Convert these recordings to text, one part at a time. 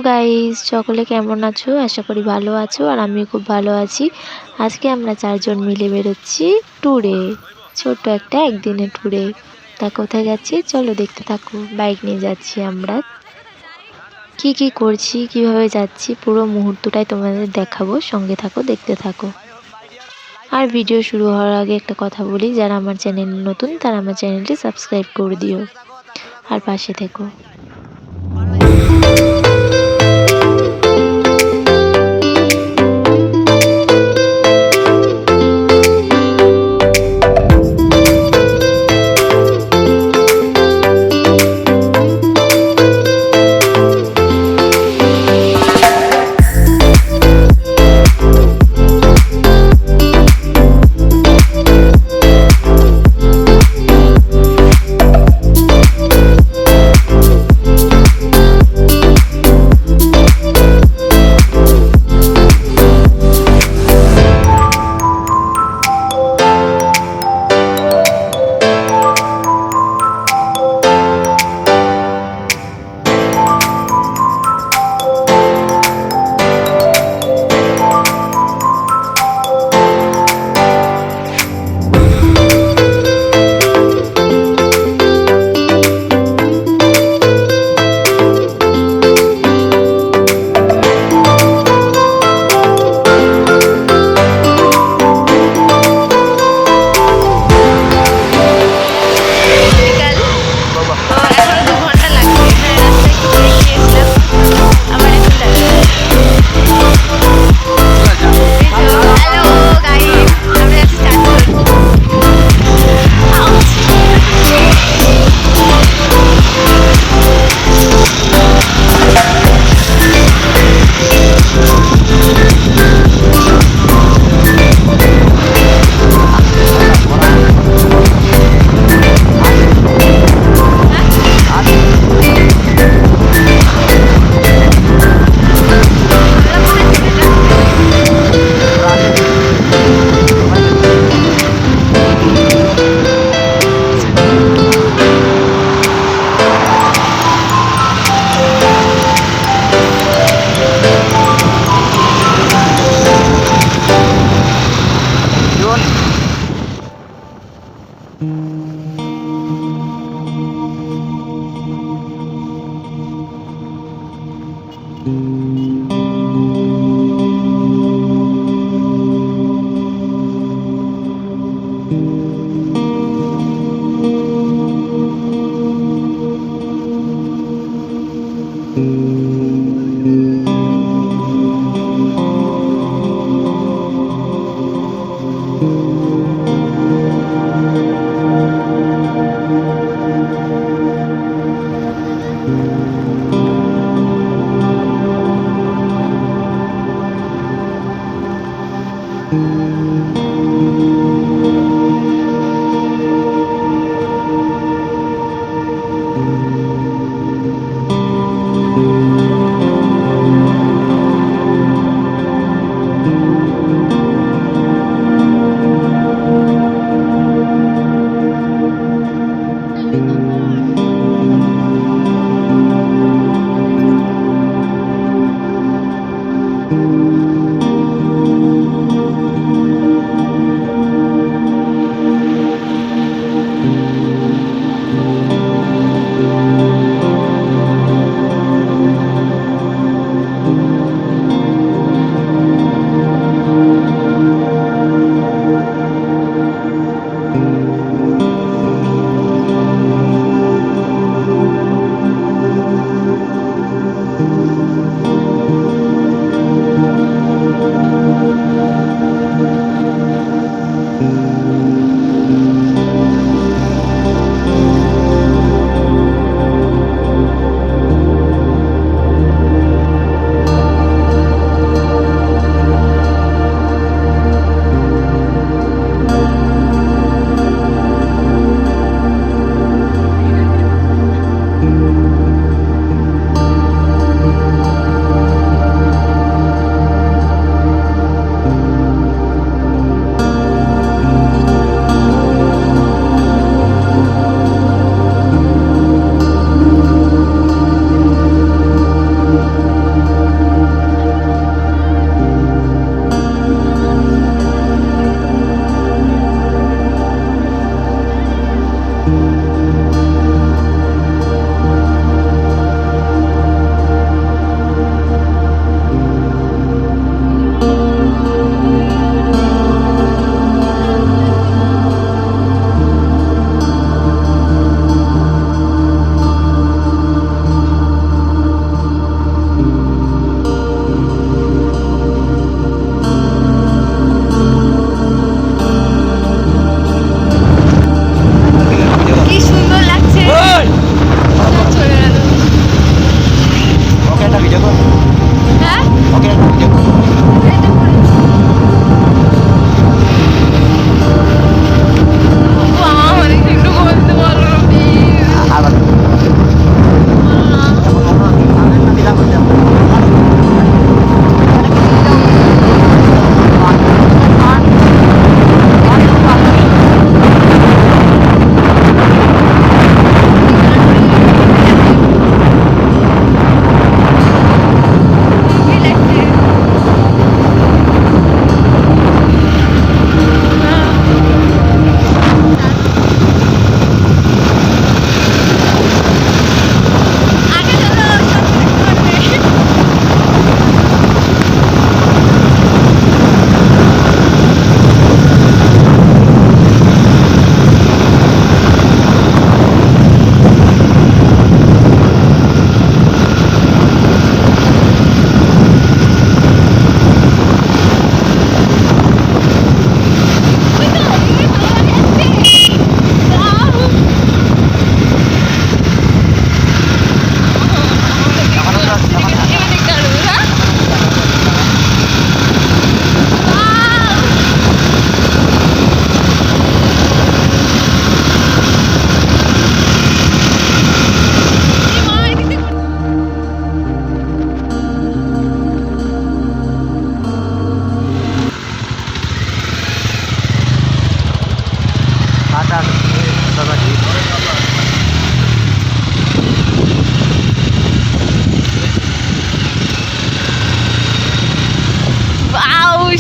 Guys, সকলে কেমন আছো? আশা করি ভালো আছো আর আমি খুব ভালো আছি। আজকে আমরা চারজন মিলে বেরোচ্ছি ট্যুরে, ছোট্ট একটা একদিনের ট্যুরে। তা কোথায় যাচ্ছি চলো দেখতে থাকো। বাইক নিয়ে যাচ্ছি আমরা। কি কি করছি, কিভাবে যাচ্ছি, পুরো মুহূর্তটাই তোমাদের দেখাবো। সঙ্গে থাকো, দেখতে থাকো। আর ভিডিও শুরু হওয়ার আগে একটা কথা বলি, যারা আমার চ্যানেল নতুন তারা আমার চ্যানেলটি সাবস্ক্রাইব করে দিও আর পাশে থেকো।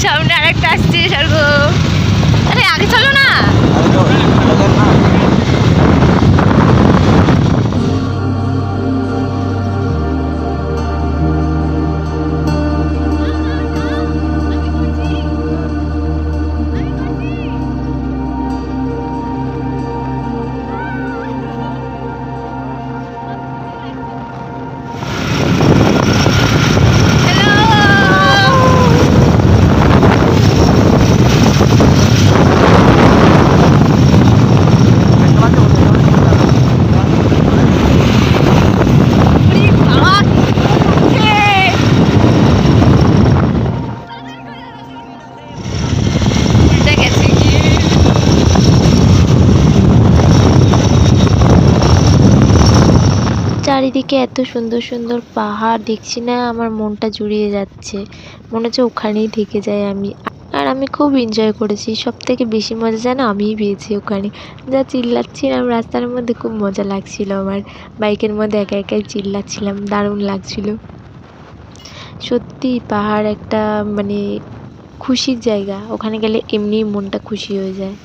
সামনে আরেকটা আসছে স্বর্গ। আরে আগে চলো না। চারিদিকে এত সুন্দর সুন্দর পাহাড় দেখছি না, আমার মনটা জুড়িয়ে যাচ্ছে, মনে হচ্ছে ওখানেই থেকে যাই আমি। আর আমি খুব এনজয় করেছি, সব থেকে বেশি মজা যেন আমিই পেয়েছি ওখানে। যা চিল্লাচ্ছিলাম রাস্তার মধ্যে, খুব মজা লাগছিল আমার। বাইকের মধ্যে একা একাই চিল্লাচ্ছিলাম, দারুণ লাগছিল। সত্যি পাহাড় একটা মানে খুশির জায়গা, ওখানে গেলে এমনিই মনটা খুশি হয়ে যায়।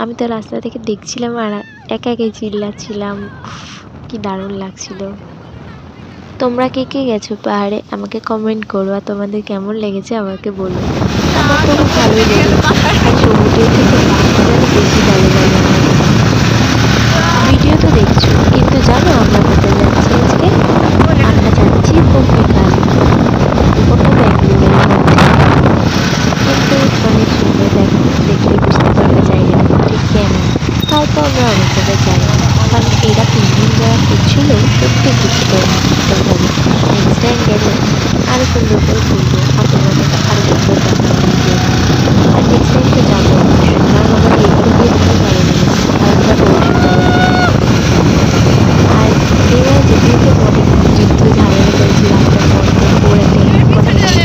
আমি তো রাস্তা থেকে দেখছিলাম আর একা একাই চিল্লাচ্ছিলাম, কি দারুণ লাগছিল। তোমরা কে কে গেছো পাহাড়ে আমাকে কমেন্ট করো, আর তোমাদের কেমন লেগেছে আমাকে বলো। আমার তো খুব ভালোই লেগেছে, সমুদ্রের থেকে পাহাড়টা যেন বেশি ভালো লাগে আমার। ভিডিও তো দেখছো, কিন্তু জানো আমরা কোথায় যাচ্ছি আজকে? আমরা যাচ্ছি পম্পিকাল, ওটা ব্যাঙ্গালোরের মধ্যে। কিন্তু অনেক সুন্দর, দেখো দেখলে বুঝতে পারবে জায়গাটা ঠিক কেমন। তাও তো আমরা অনেক জায়গায় যাই না, কারণ এরা 3 দিন যাওয়া করছিল, সত্যি ঘুরতে হবে। নেক্সট টাইম গেলে আরও সুন্দর করে ঘুরবো, আর তোমাদের আরও সুন্দর দেখাবো ভিডিও। আর নেক্সট টাইম তো যাবো অবশ্যই, কারণ আমার এইগুলো গিয়ে খুব ভালো লেগেছে, আর আমরা অবশ্যই যাবো প্ল্যান। আর এরা যেতে যেতে অনেক যুদ্ধ ঝামেলা করেছি রাস্তার মধ্যে, ওর একটা হেল্প করে গেছে,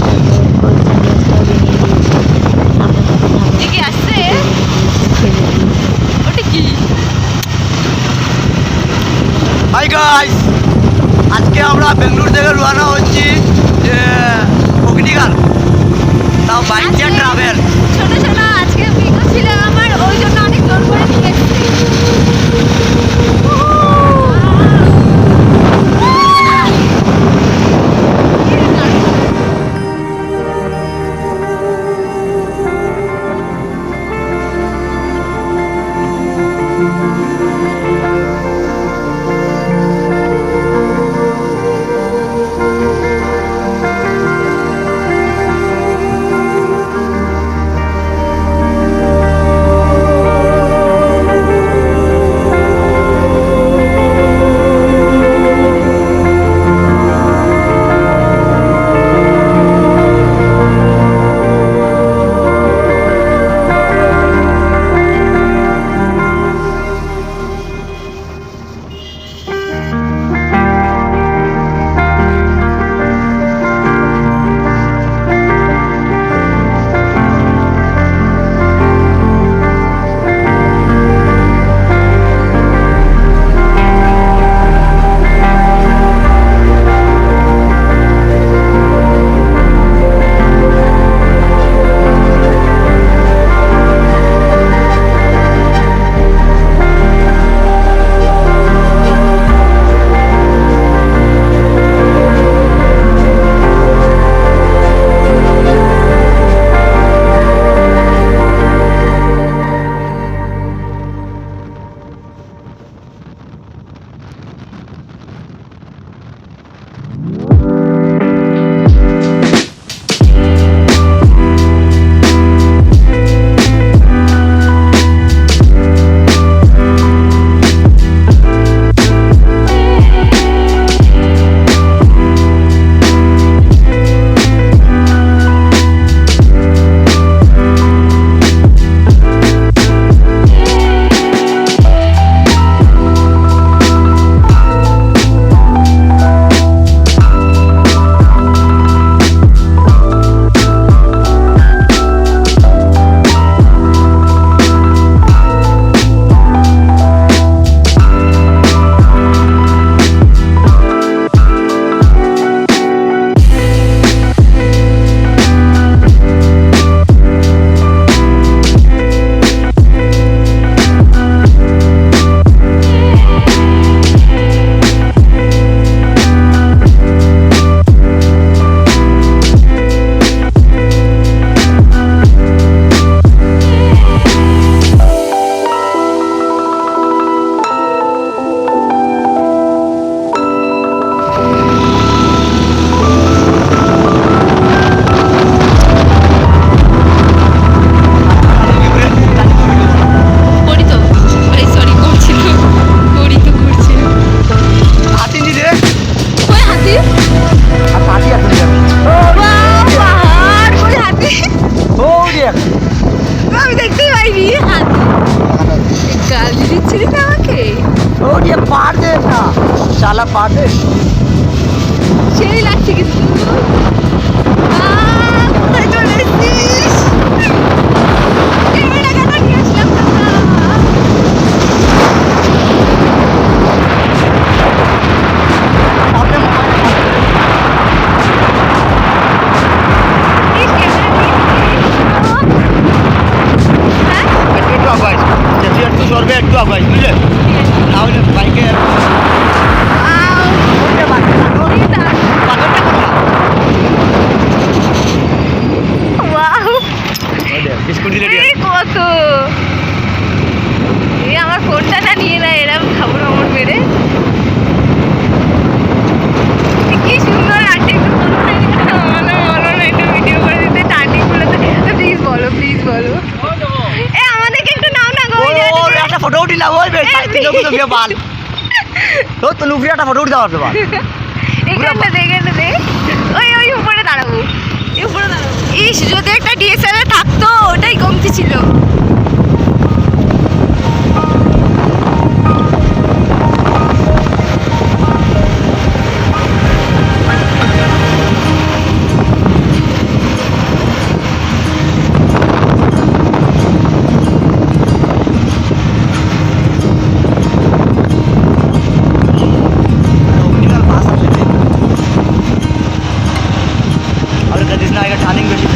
তারপর ওর সানগ্লাসটাও ভেঙে দিয়েছে, আমার সাথে ঝামেলা করে ভেঙে দিয়েছে, ফেলে দিয়েছে। হাই গাইস, আজকে আমরা বেঙ্গলোর থেকে রওনা হচ্ছি অগ্নিকাল, তাও বাইক দিয়ে ট্রাভেল। ছোট ছোট আজকে বিকো ছিল আমার, ওই জন্য অনেক জোর করে নিয়ে এসেছি। শালা পাটে সেই লাগছে কিন্তু কোথায় চলে এসেছিস ক্যামেরা কেন নিয়ে আসলাম না আপনি একটু আগাইস যদি একটু সরবে একটু আগাইস বুঝলে তাহলে বাইকে বিস্কুট দিলে কত এই আমার ফোনটা না নিয়ে না এরকম খাবো আমার মেরে কি সুন্দর লাগছে একটু বলো না একটু ভিডিও করে দিতে টার্নিং গুলোতে প্লিজ বলো এ আমাদেরকে একটু নাও না গো ওই একটা ফটো উঠিলা ওই বেশ বাল তো লুফি একটা ফটো উঠতে পারবে বাল এখানটা দে ওই উপরে দাঁড়াবো ইস যদি একটা ডিএসএলআর থাকতো ওটাই কমতি ছিল और कदिस ना आएगा टार्निंग बेशी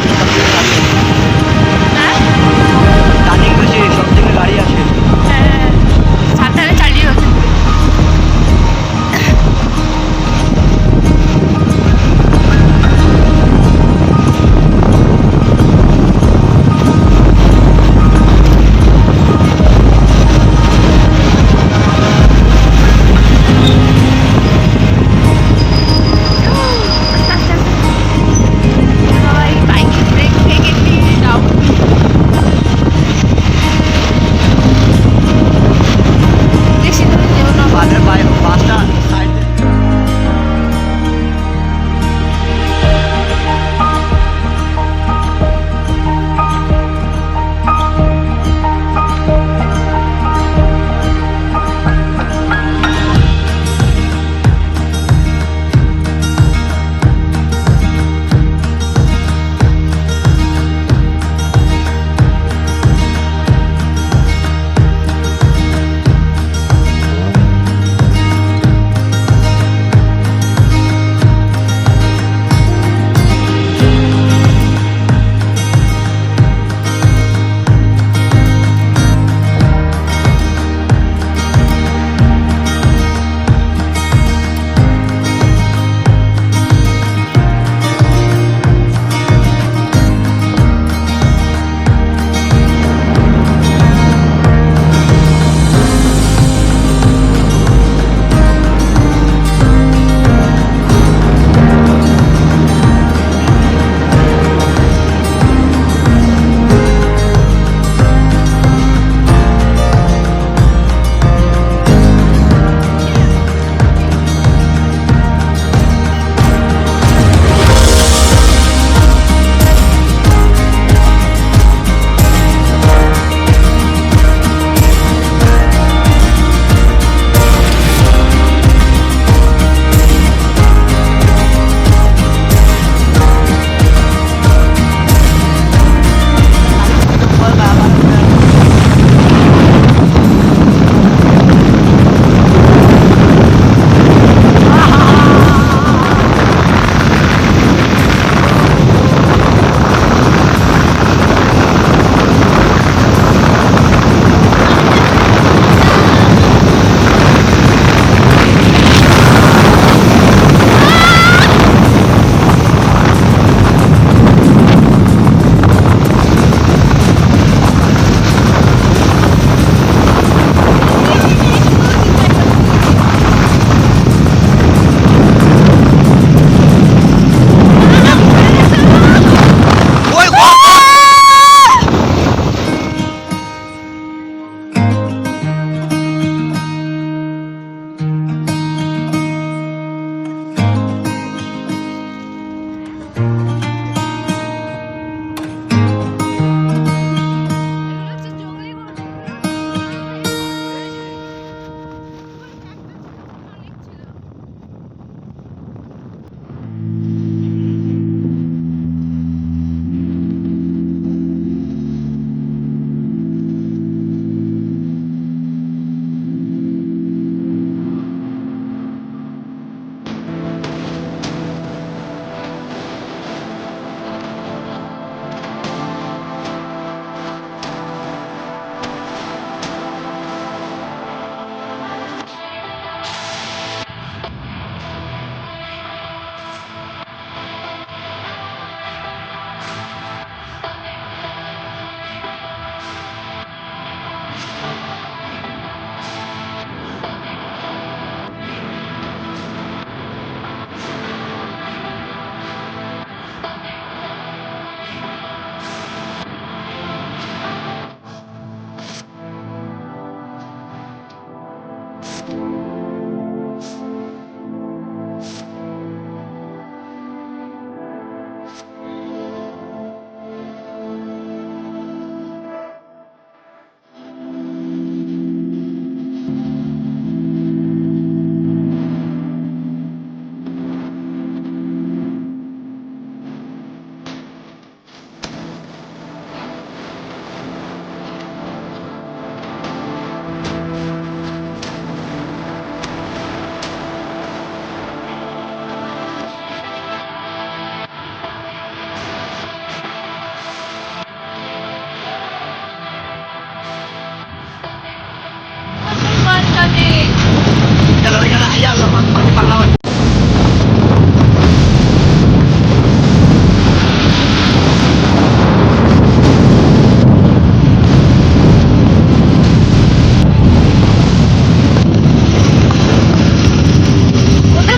ওদের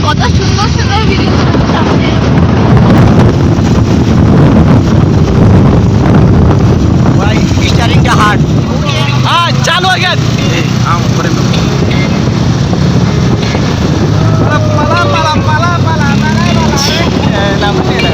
কত সুন্দর সুন্দর ভিডিও আমাদের ভাই স্টারিংটা হার্ড। হ্যাঁ চালু হয়ে গেছে। আম করে দাও। পালা পালা পালা পালা পালা পালা না মানে না।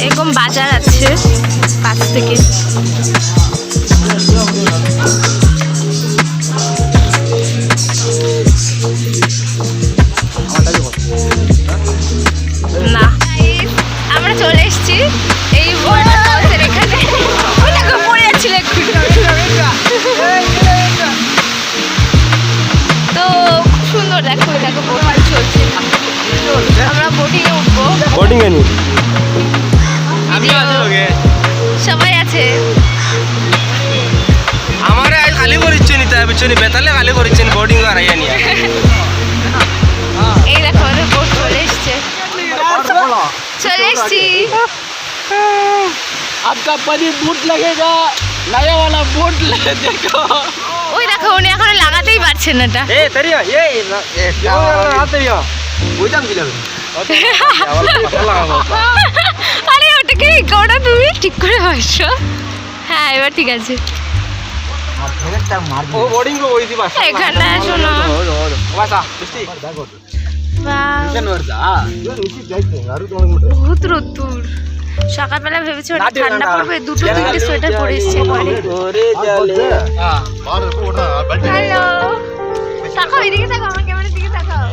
এরকম বাজার আছে পাশ থেকে। না আমরা চলে এসেছি এই ওয়াটার ফলসের এখানে। ওই দেখো পড়ে যাচ্ছিল একটু। তো খুব সুন্দর দেখো দেখো বোটিং চলছে। আমরা বোটিংয়ে উঠবো। বোটিং এ নি সবাই আছে। हमारे आज खाली करिच्छे नी ता बिच्छे नी बेताले खाली करिच्छे नी बोर्डिंग कर आया नी এই দেখো আমাদের বোট চলে এসছে। চলে এসছি। आपका पनी बूट लगेगा नया वाला बूट ले देखो ওই দেখো উনি এখনো লাগাতেই পারছেন না এটা। ए तरिया ये हाथ तरिया বুঝাম দিলাম। আরে ওটাকে ওটা তুমি ঠিক করে বসো। হ্যাঁ এবার ঠিক আছে। वो बोर्डिंग को वही थी बस এখানে শোনো। वासा बिस्ती বহুত রোদ্দুর। সকালবেলা ভেবেছি ওটা ঠান্ডা পড়বে, দুটো তিনটে সোয়েটার পরে এসছে ঘরে। হ্যালো তাকাও এদিকে তাকাও, আমার ক্যামেরার দিকে তাকাও।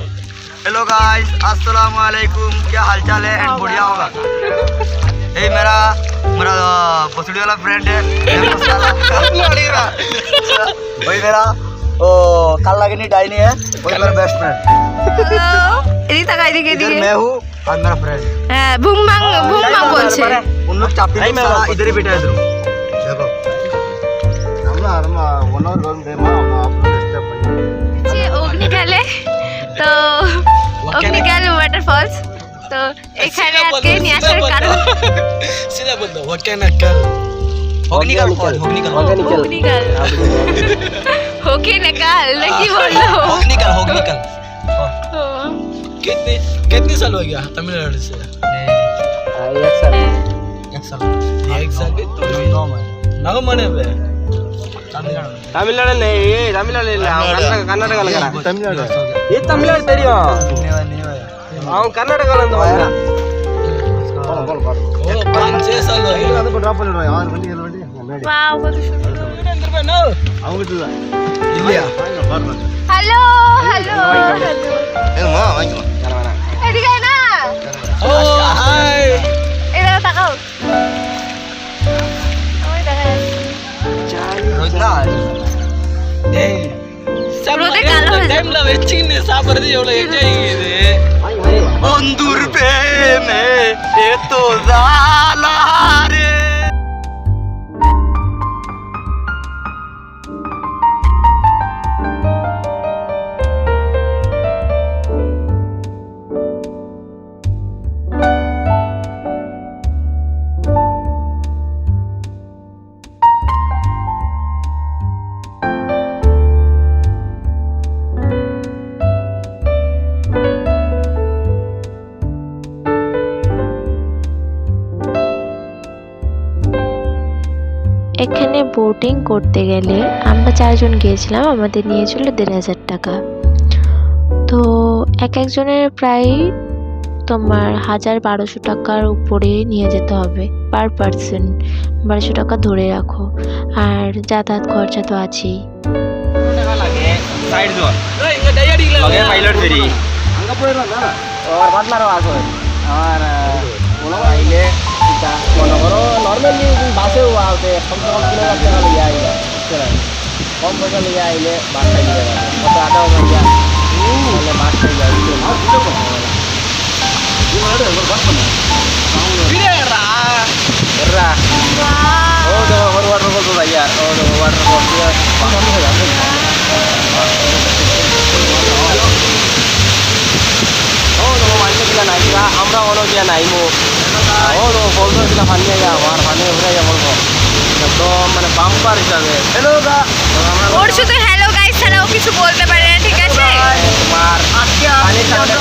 हेलो गाइस अस्सलाम वालेकुम, क्या हालचाल है? एंड बढ़िया होगा। ये मेरा मेरा पसड़ी वाला फ्रेंड है वही मेरा ओ काल लगनी डाइनी है, वही मेरा बेस्ट फ्रेंड। হ্যালো এদিকে তাকাও, এদিকে इधर এদিকে। मैं हूँ और मेरा फ्रेंड। হ্যাঁ বুমবাং বুমবাং বলছে। उन लोग चापी साला इधर ही बैठा है इधर। देखो যে অগ্নি অগ্নিকালে তো অগ্নিকাল ওয়াটারফলস তো এখানে আজকে নিয়ে আসার কারণ सीधा बोल दो वोकेनिकल অগ্নিকাল অগ্নিকাল অগ্নিকাল ওকে নাকাল নাকি বললো অগ্নিকাল অগ্নিকাল कितने साल हो गया तमिलनाडु से এক সাল एक साल तो नाम मने बे तमिलनाडु नहीं ये तमिलनाडु இல்ல அவன் கர்நாடகால இருக்கறான் तमिलनाडु ये तमिलनाडु தெரியும் அவன் கர்நாடகால இருந்து வந்தான் वो 5-6 साल हो गया அது டிராப் பண்ணிடுறோம் யார் வண்டி ஏல வண்டி वाओ কত সুন্দর अंदर में ना அவங்க கிட்ட இல்லையா হ্যালো হ্যালো ஏமா வாங்கிக்கலாம் এদিকে না ओ हाय এদিকে তাকাও ওই দেখা রোহিত না டேய் रोदे काला हो டைம்ல வெச்சின்னு சாப்பிடுறது எவ்வளவு என்ஜாய் இது বন্ধুর প্রেমে এত জ্বালা রে এখানে বোটিং করতে গেলে আমরা 4 জন গিয়েছিলাম, আমাদের নিয়েছিল 1500 টাকা। তো এক একজনের প্রায় তোমার 1000-1200 টাকার উপরে নিয়ে যেতে হবে পার পারসন, 1200 টাকা ধরে রাখো। আর যাতায়াত খরচা তো আছেই। টাকা লাগে সাইড জোন ஏய் இங்க டை அடிக்கல লগে পাইলট ফেরি அங்க போயிரலாம் না আর বাদলারও আছে আর ওলা আইলে এটা মনে করো নরমালি বাসেও আউতে কম কিলো টাকা লইয়া আইলে কম পয়সা লইয়া আইলে বাস খাই দিবে কত আটাও মাইয়া তাহলে বাস খাই যাবে விடேடா এরা ও তো ওর ওয়াটারফল তো যাইয়া ও তো ওয়াটারফল দিয়ে পানি হয়ে যাবে ও তো মাইনে দিলা নাইরা আমরা অনো দিয়া নাইমু ও তো বলতো দিলা পানি আইয়া আমার পানি উপরে আইয়া বলবো একদম মানে বাম্পার হিসাবে হ্যালো দা ওর শুধু হ্যালো গাইস ছাড়াও কিছু বলতে পারে না, ঠিক আছে? তোমার আজকে পানি সাথে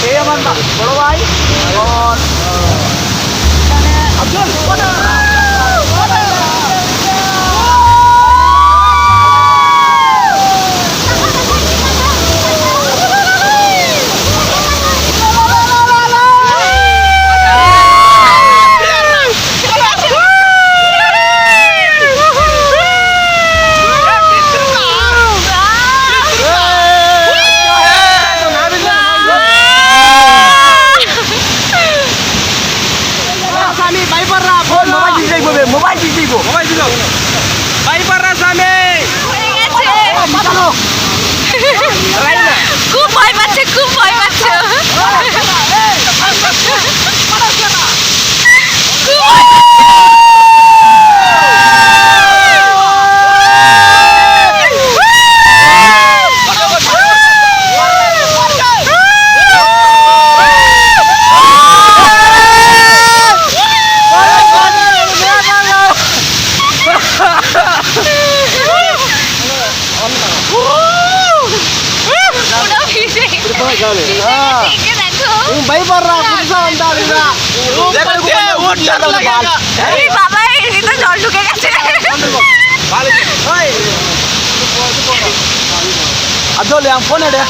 এই আমার বড় ভাই এখন আব্দুল মোবাইল দিই মোবাইল দিল বাইপার রাসামে হয়ে গেছে। খুব ভয় পাচ্ছে, খুব ভয় পাচ্ছে। বাইপার রা পুলিশা বন্ধা দিলা দেখো ওট জাদা বাল এই বাবা এই তো জল ঢুকে গেছে। ভালো ওই আদো লে ফোন এডে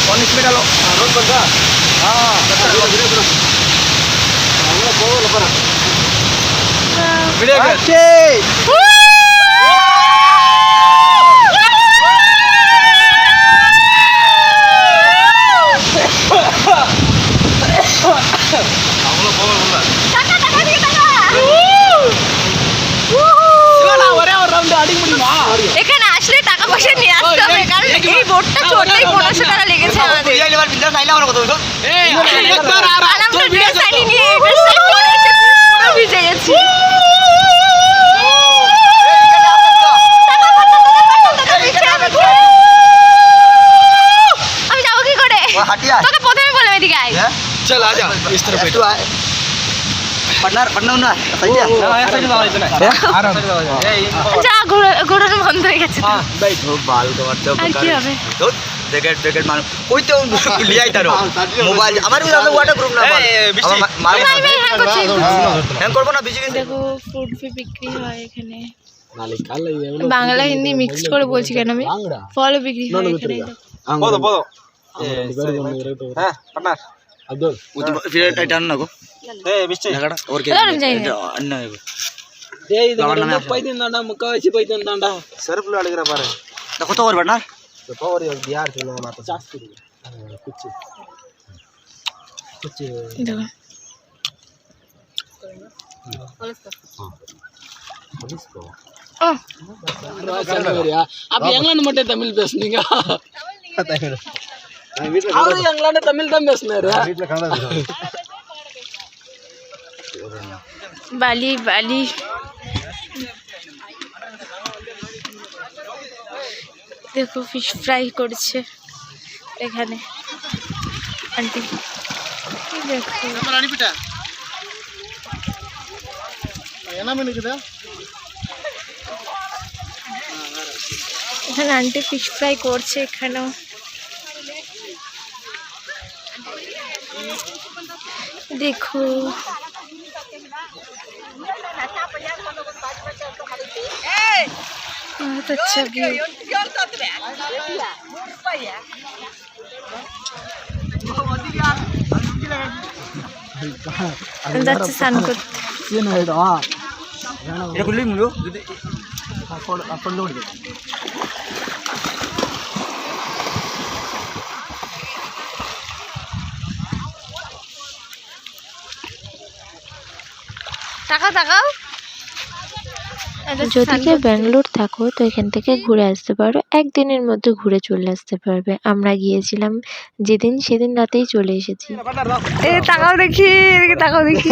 ফোন স্পিড আলো রোড বন্ধা হ্যাঁ আমরা বল পড়া ভিডিও আছে এখানে আসলে টাকা পয়সা নিয়ে আসতে হবে, কারণ এই বোটটা চড়তেই 1500 টাকা লেগেছে আমাদের। আর আমরা ড্রেস আনি নিয়ে ড্রেস পরে এসে পুরো ভিজে গেছি। আমি যাবো কি করে? হাটিয়া তোকে প্রথমে বললাম এদিকে আয়। चल आजा इस तरफ बैठो পার্টনার পার্টনার না সাইডে যা ঘোরানো বন্ধ হয়ে গেছে। বাল তোমার তো আর কি হবে? ব্যাকেট ব্যাকেট মানুষ কই তো লিয়াই তারো মোবাইল আমার भी আমরা ওয়াটার গ্রুপ না মাল ভাই হ্যাঁ করছি। হ্যাং করব না বিজি গেছে দেখো ফুড ফি বিক্রি হয় এখানে। বাংলা হিন্দি মিক্স করে বলছি কেন আমি? ফলও বিক্রি হয় এখানে। बोलो बोलो हां पार्टनर अब्दुल फिर टाइटन ना को ए बिस्टे लगाड़ा और ಎಲ್ಲ ಜಾಯಿನ್ अन्ना ए ಇದು ಪೈದಿಂದ ಮುಖ ಹಚ್ಚಿ ಪೈದಿಂದ ಸರ್ಫ್ ಅಡಿಗರ ಬಾರೆ देखो तो और पार्टनर तो पावर यार चलो माता जास्त कुछ দেখো ও आप इंग्लैंड मटे तमिल बेचनीगा और इंग्लैंड तमिल दम बेचने रे বালি বালি দেখো ফিশ ফ্রাই করছে এখানে আন্টি দেখো रानी पिटा एना में निकदा এখানে আন্টি ফিশ ফ্রাই করছে এখানেও দেখো बहुत अच्छा व्यू যাচ্ছে স্নান করতে सीन है तो हां এটা খুললি মুলো যদি अपन लोड दे টাকা টাকাও যদি কেউ ব্যাঙ্গালোর থাকো তো এখান থেকে ঘুরে আসতে পারো, একদিনের মধ্যে ঘুরে চলে আসতে পারবে। আমরা গিয়েছিলাম যেদিন সেদিন রাতেই চলে এসেছি। এ টাকাও দেখি এদিকে টাকাও দেখি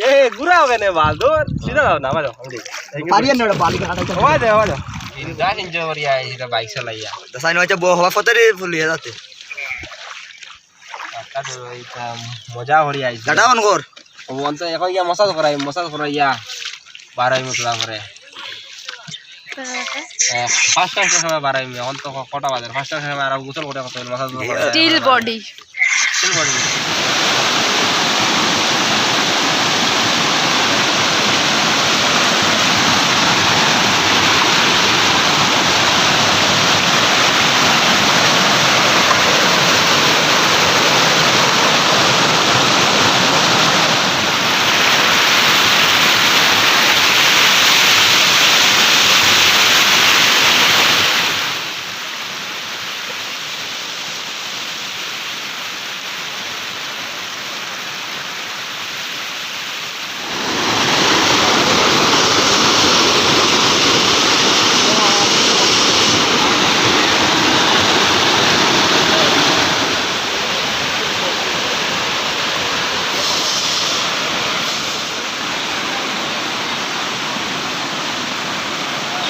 ए गुरा हो गए ने बाल दो सीधा ना मजा পারিয়া না বালি কাটা आवा जा इन गान एंजॉय कर या इधर बाइक चलाइया দসাই নয় বো হওয়া ফতরে ফুলিয়া যাতে का तो इतना मजा हो रही है গাটা অন কর बोल तो एक या मसाज कराइया 12 मिनट लगा करे फास्ट टाइम से 12 मिनट অন্ত কটা বাজে ফার্স্ট টাইম আমরা গোসল করে কত মসাজ করে স্টিল বডি চল বডি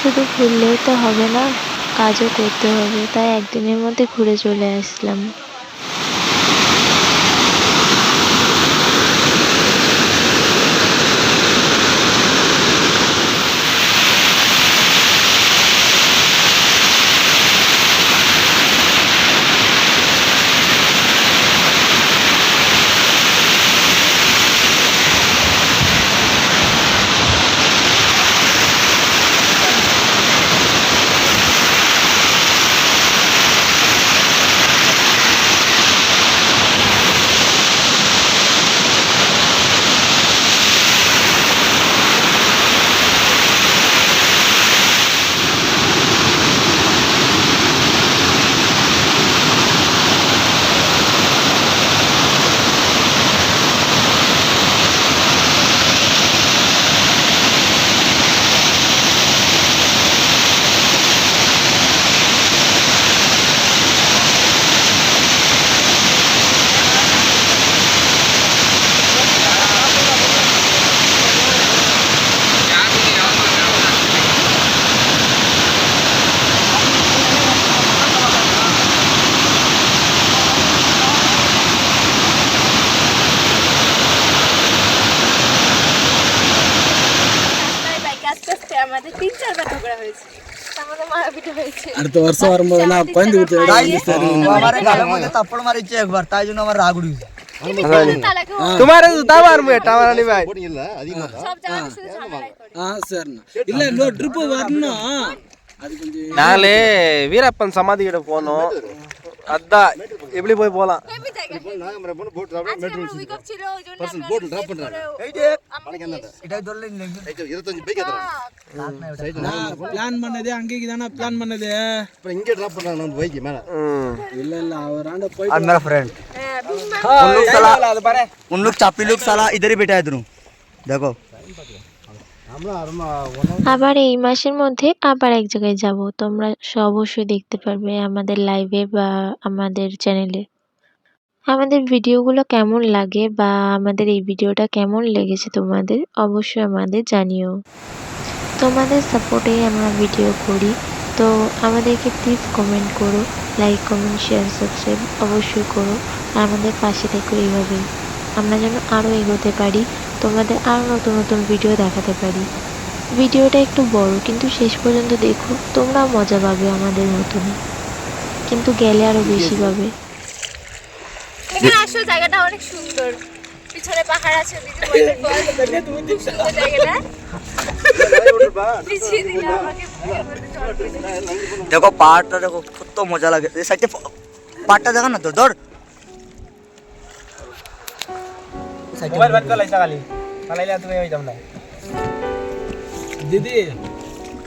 শুধু ঘুরলেই তো হবে না, কাজও করতে হবে, তাই একদিনের মধ্যে ঘুরে চলে আসলাম। அடுத்த வருஷம் வரும்போது நான் குழந்தை আমার গালের মধ্যে থাপ্পড় মারিছে একবার, তাই জন্য আমার রাগ উঠেছে। तुम्हारे जूता मार बेटा हमारा नहीं भाई சரிண்ணா இல்ல இன்னொரு ட்ரிப்பு வரணும் அது கொஞ்சம் நாங்களே வீரப்பன் சமாதி கிட்ட போனோம் அதான் எப்படி போய் போலாம் এটাই ধরলেন பிளான் பண்ணதே அங்கேக்கு தானே பிளான் பண்ணது இல்ல இல்ல அவராண்ட போய் और मेरा फ्रेंड उन लोग चापी लोग साला इधर ही बैठा है दोनों, देखो। আবার এই মাসের মধ্যে আবার এক জায়গায় যাব, তোমরা অবশ্যই দেখতে পারবে আমাদের লাইভে বা আমাদের চ্যানেলে। আমাদের ভিডিওগুলো কেমন লাগে বা আমাদের এই ভিডিওটা কেমন লেগেছে তোমাদের অবশ্যই আমাদের জানিও। তোমাদের সাপোর্টেই আমরা ভিডিও করি, তো আমাদেরকে প্লিজ কমেন্ট করো, লাইক কমেন্ট শেয়ার সাবস্ক্রাইব অবশ্যই করো, আর আমাদের পাশে থেকো এইভাবেই, আমরা যেন আরও এগোতে পারি, তোমাদের আরও নতুন নতুন ভিডিও দেখাতে পারি। ভিডিওটা একটু বড়, কিন্তু শেষ পর্যন্ত দেখো, তোমরাও মজা পাবে আমাদের মতনই, কিন্তু গেলে আরও বেশি পাবে। এখানে আসলে জায়গাটা অনেক সুন্দর, পিছনে পাহাড় আছে, সুন্দর জায়গাটা। পিছিয়ে দিলে আমাকে देखो पहाड़টা देखो, কত মজা লাগে। এই সাইডে পাহাড়টা দেখা না, তোর ধর मोबाइल बंद कर लाइसा खाली खाली तुम्हें होई जमना दीदी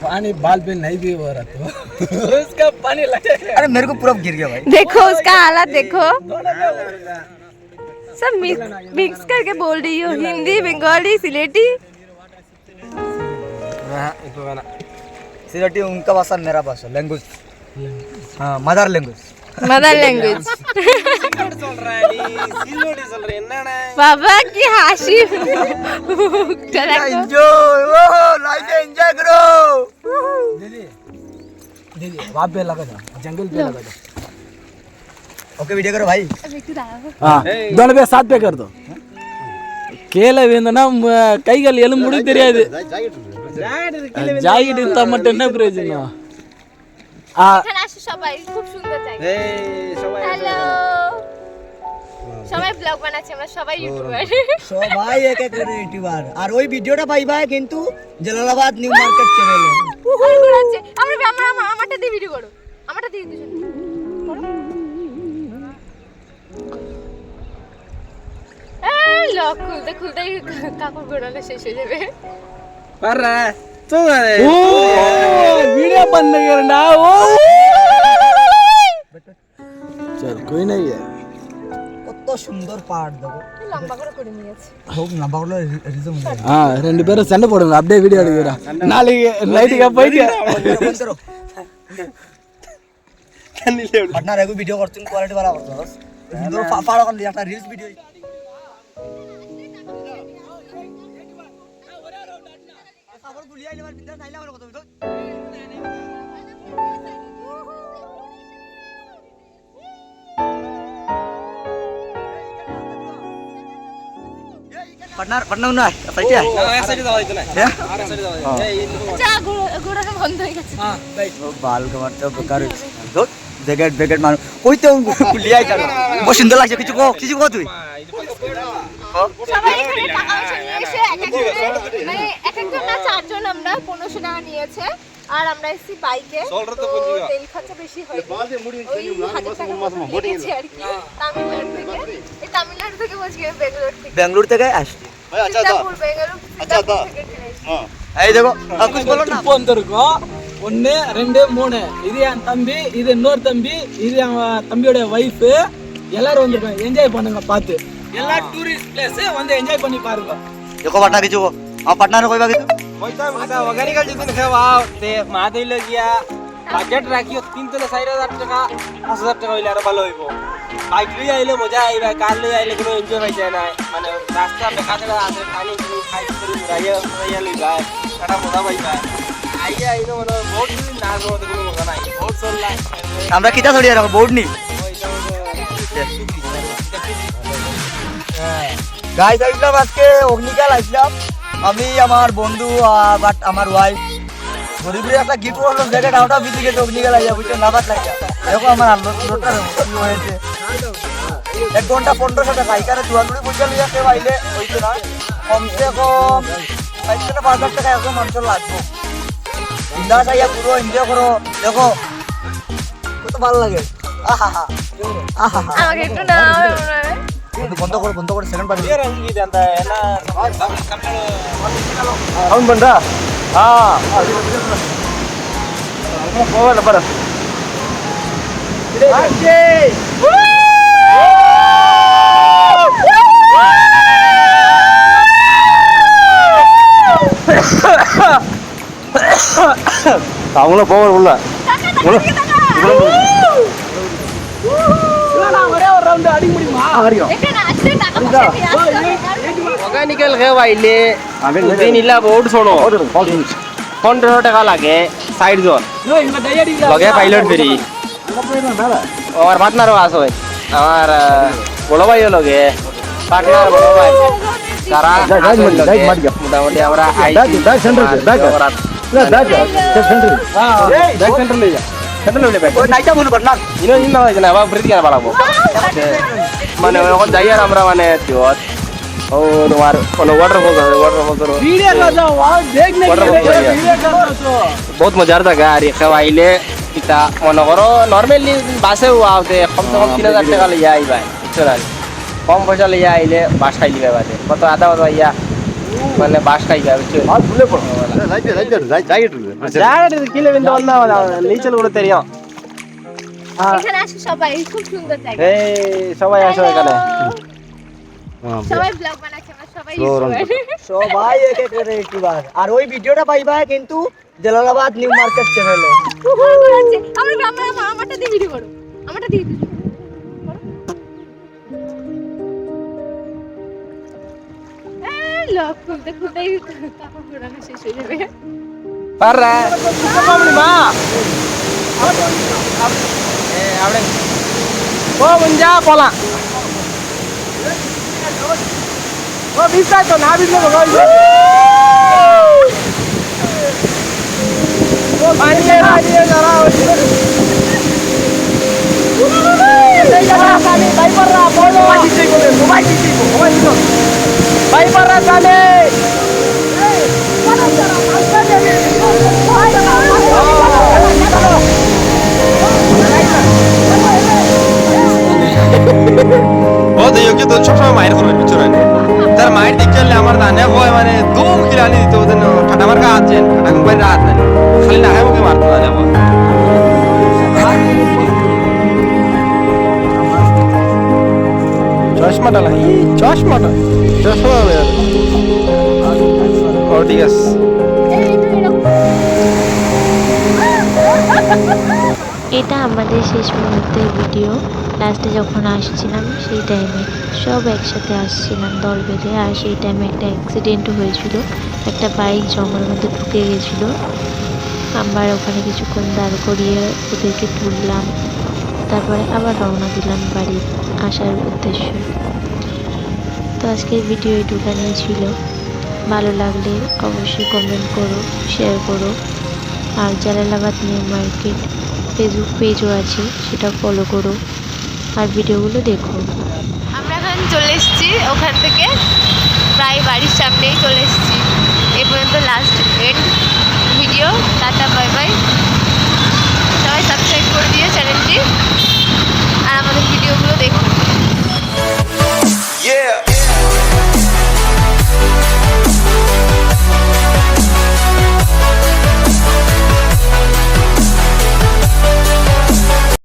पानी बाल पे नहीं भी हो रहा तो उसका पानी लगे। अरे मेरे को पूरा गिर गया भाई। देखो उसका हालत देखो, सब मिक्स करके बोल रही हो, हिंदी बंगाली सिलेटी। सिलेटी उनका भाषा, मेरा भाषा, लैंग्वेज, हाँ मदर लैंग्वेज। मदर लैंग्वेज चल रहा है सिलोडी चल रहा है ना बाबा की हाशी। एंजॉय, ओ लाइफ एंजॉय करो। दीदी दीदी वहाँ पे लगा था, जंगल पे लगा था। ओके वीडियो करो भाई। हाँ दोनों पे साथ पे कर दो। கேல வேந்தனா கைகள் எலும்புடி தெரியாது, ஜாக்கெட் இருந்தா மட்டும் என்ன பிரயோஜனம்? এখানে আসে সবাই, খুব সুন্দর জায়গা। হ্যালো, সবাই ব্লগ বানাচ্ছে, আমরা সবাই ইউটিউবার। সবাই এক এক করে ইউটিউবার, আর ওই ভিডিওটা পাইবা কিন্তু জালালাবাদ নিউ মার্কেট চ্যানেলে। আমরা আমারটা দিয়ে ভিডিও করো, আমারটা দিয়ে দিছো লক খুলতে খুলতে কাপড় গোড়ানো শেষ হয়ে যাবে। कर रहा है तो ओ वीडियो बंद करना। ओ चल कोई नहीं है। কত সুন্দর পাহাড় দেখো, লম্বা করে করে নিয়েছে। খুব লম্বা করে রিজম ஆ ரெண்டு பேரும் சண்டை போடுங்க, அப்படியே வீடியோ எடுக்கிறா நாளைக்கு லைட்டுக்கு போயிட்டு बंद करो। पटना रेगु वीडियो करते हैं, क्वालिटी वाला करते हैं, सुंदर पहाड़ कर लिया था रील्स वीडियो। खबर गुलिया लेवल भीतर नाइला वाला कत पटना पटना ना सही है ऐसा ही दवा इतना है। যা গোড়ানো বন্ধ হয়ে গেছে। हां राइट बाल का मारते बेकार दो जैकेट बैकेट मारो कोई तो गुलिया चला बहुत सुंदर লাগছে। কিছু কো তুই সবাই এখানে টাকা পয়সা নিয়ে এসে এক এক করে, মানে এক একজন না চারজন, আমরা 1500 টাকা নিয়েছে, আর আমরা এসেছি বাইকে, তো তেল খরচা বেশি হয়, ওই 1000 টাকা মতো লেগেছে আর কি। তামিলনাড়ু থেকে, এই তামিলনাড়ু থেকে বলছি বেঙ্গালুরু থেকে আসছি। সিঙ্গাপুর বেঙ্গালুরু সিঙ্গাপুর থেকে কিনেছি। এই দেখো कुछ बोलो ना। ட்ரிப் வந்திருக்கோம், 1 2 3 இது என் தம்பி, இது இன்னொரு தம்பி, இது என் தம்பியோட வைஃப், எல்லாரும் வந்திருக்கோம், என்ஜாய் பண்ணுங்க பார்த்து, எல்லா டூரிஸ்ட் பிளேஸ் வந்து என்ஜாய் பண்ணி பாருங்க। देखो पटना की जो हां पटना रे कोई बाकी पैसा वगैरह का जितने थे वाव ते महादेव ले गया বাজেট রাখিও 3 থেকে 4000 টাকা 5000 টাকা হইলে আর ভালো হইবো। বাইক লই আইলে মজা আইবা, কার লই আইলে কোনো এনজয় পাই যায় না, মানে রাস্তা বেকাতে আছে খালি কোনো খাই করে রাইয়া লই যায় কাটা মজা পাই যায়। আইয়া আইনো মানে বহুত না গো কোনো মজা নাই, বহুত চললা আমরা কিটা ছড়িয়ে রাখো বোর্ড নি গাইস। আইলাম আজকে অগ্নিকাল আসলাম আমি, আমার বন্ধু, বাট আমার ওয়াইফ গরিবের একটা গিফট করলো জ্যাকেট ওটা বিক্রি করে অগ্নি গেলা যা বুঝছো না বাদ লাগে দেখো আমার লোটটা কি হয়েছে 1 ঘন্টা 1500 টাকা এখানে দুয়ালুড়ি বুঝা লিয়া কেউ আইলে হইতো না কমসে কম 5,000 টাকা একদম মানুষের লাগবে বিন্দাস আইয়া পুরো এনজয় করো দেখো কত ভালো লাগে আহা আহা আমাকে একটু নাও বন্ধ করো সেকেন্ড পার্টি అవును బండా పోవాలి పడ அவங்கள போவார் உள்ள মেকানিক্যাল খেয়ে আইলে দুদিন ইলা বহুত শোনো 1500 টাকা লাগে 60 জন লগে পাইলট ফেরি আমার পার্টনারও আছে আমার বড় ভাইও লগে পার্টনার বড় ভাই তারা মোটামুটি আমরা মানে যাই আর আমরা মানে ও তোমার কোনো ওয়াটারফল বহুত মজার জায়গা আর খাওয়াইলে ইটা মনে করো নর্মালি বাসে আওতে কমসে কম 3000 টাকা লইয়া আইবা বুঝছো না কম পয়সা লইয়া আইলে বাস খাইলি বাদে কত আধা আধা ইয়া মানে বাস খাইবা বুঝছো কিলে বিন্দু অন্য নিচে উড়ে তেরিয়া এখানে আসো সবাই খুব সুন্দর জায়গা এই সবাই আসো এখানে সবাই ব্লগ বানাচ্ছে আমরা সবাই সবাই এক এক করে একবার আর ওই ভিডিওটা পাইবা কিন্তু জালালাবাদ নিউ মার্কেট চ্যানেলে আমরা আমারটা দিয়ে ভিডিও করো আমারটা দিয়ে লোক খুলতে কাপড় পুরানো শেষ হয়ে যাবে parra kamu ma abang oh menja pola oh bisa tuh nabi lo kau oh panjang aja cara bayi parra polo bayi parra kane ও দেখি তো সবসময় মায়ের করবে বুঝছো না তার মায়ের দিক চললে আমার জানে হয় মানে দুম কিলানি দিতে ওদের ঠাটা মার গা আছেন ঠাটা কোম্পানির হাত নাই খালি না মুখে মারতো জানে হয় চশমাটা লাই চশমাটা ও ঠিক আছে এটা আমাদের শেষ মুহূর্তের ভিডিও। লাস্টে যখন আসছিলাম সেই টাইমে সব একসাথে আসছিলাম দল বেঁধে, আর সেই টাইমে একটা অ্যাক্সিডেন্টও হয়েছিল, একটা বাইক জঙ্গলের মধ্যে ঢুকে গেছিলো। আমরা ওখানে কিছুক্ষণ দাঁড় করিয়ে ওদেরকে তুললাম, তারপরে আবার রওনা দিলাম বাড়ি আসার উদ্দেশ্যে। তো আজকের ভিডিও এইটুখানি ছিল। ভালো লাগলে অবশ্যই কমেন্ট করো, শেয়ার করো, আর জালালাবাদ নিউ মার্কেট ফেসবুক পেজও আছে, সেটা ফলো করো আর ভিডিওগুলো দেখো। আমরা এখন চলে এসেছি ওখান থেকে, প্রায় বাড়ির সামনেই চলে এসেছি। এই পর্যন্ত লাস্ট এন্ড ভিডিও। টাটা, বাই বাই। সবাই সাবস্ক্রাইব করে দিও চ্যানেলটি।